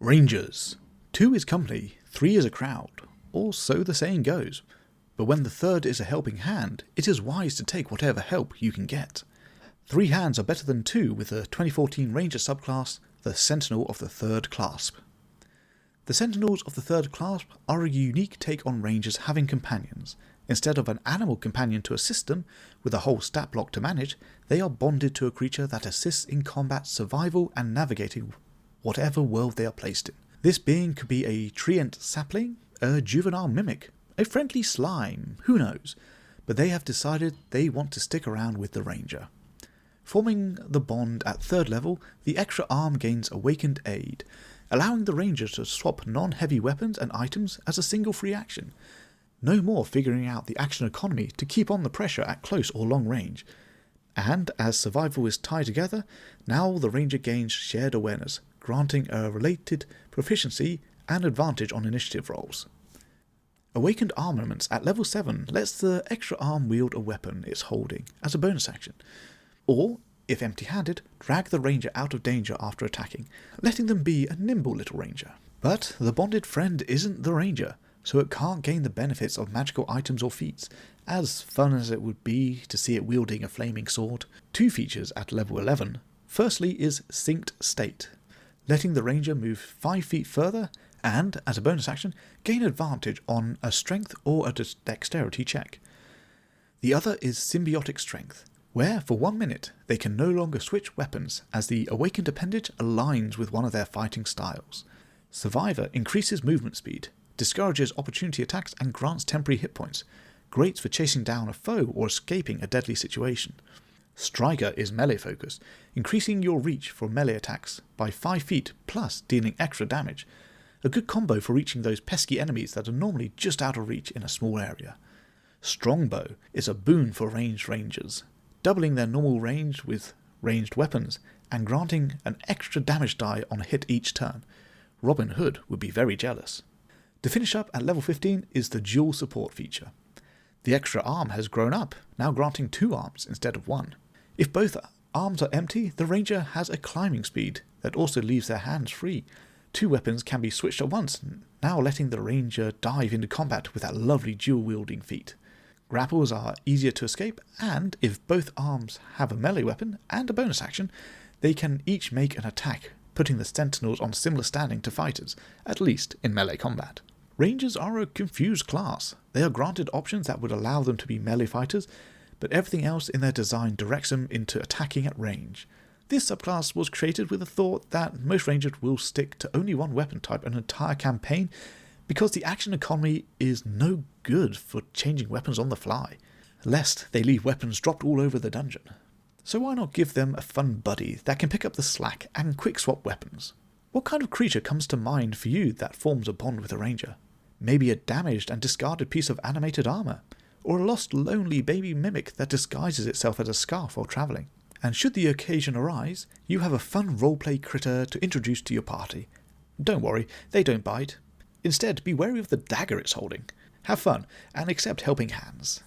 Rangers. 2 is company, 3 is a crowd, or so the saying goes. But when the third is a helping hand, it is wise to take whatever help you can get. 3 hands are better than 2 with the 2014 Ranger subclass, the Sentinel of the Third Clasp. The Sentinels of the Third Clasp are a unique take on Rangers having companions. Instead of an animal companion to assist them, with a whole stat block to manage, they are bonded to a creature that assists in combat, survival and navigating whatever world they are placed in. This being could be a treant sapling, a juvenile mimic, a friendly slime, who knows, but they have decided they want to stick around with the Ranger. Forming the bond at 3rd level, the extra arm gains Awakened Aid, allowing the Ranger to swap non-heavy weapons and items as a single free action. No more figuring out the action economy to keep on the pressure at close or long range. And as survival is tied together, now the Ranger gains Shared Awareness, granting a related proficiency and advantage on initiative rolls. Awakened Armaments at level 7 lets the extra arm wield a weapon it's holding as a bonus action, or, if empty-handed, drag the Ranger out of danger after attacking, letting them be a nimble little Ranger. But the bonded friend isn't the Ranger, so it can't gain the benefits of magical items or feats, as fun as it would be to see it wielding a flaming sword. 2 features at level 11. Firstly is Synced State, letting the Ranger move 5 feet further and, as a bonus action, gain advantage on a strength or a dexterity check. The other is Symbiotic Strength, where for 1 minute they can no longer switch weapons as the awakened appendage aligns with one of their fighting styles. Survivor increases movement speed, discourages opportunity attacks and grants temporary hit points, great for chasing down a foe or escaping a deadly situation. Striker is melee focused, increasing your reach for melee attacks by 5 feet plus dealing extra damage, a good combo for reaching those pesky enemies that are normally just out of reach in a small area. Strongbow is a boon for ranged Rangers, doubling their normal range with ranged weapons and granting an extra damage die on a hit each turn. Robin Hood would be very jealous. To finish up at level 15 is the Dual Support feature. The extra arm has grown up, now granting 2 arms instead of 1. If both arms are empty, the Ranger has a climbing speed that also leaves their hands free. 2 weapons can be switched at once, now letting the Ranger dive into combat with that lovely dual-wielding feat. Grapples are easier to escape, and if both arms have a melee weapon and a bonus action, they can each make an attack, putting the Sentinels on similar standing to fighters, at least in melee combat. Rangers are a confused class. They are granted options that would allow them to be melee fighters, but everything else in their design directs them into attacking at range. This subclass was created with the thought that most Rangers will stick to only one weapon type an entire campaign, because the action economy is no good for changing weapons on the fly, lest they leave weapons dropped all over the dungeon. So why not give them a fun buddy that can pick up the slack and quick swap weapons? What kind of creature comes to mind for you that forms a bond with a Ranger? Maybe a damaged and discarded piece of animated armour, or a lost lonely baby mimic that disguises itself as a scarf while travelling. And should the occasion arise, you have a fun roleplay critter to introduce to your party. Don't worry, they don't bite. Instead, be wary of the dagger it's holding. Have fun, and accept helping hands.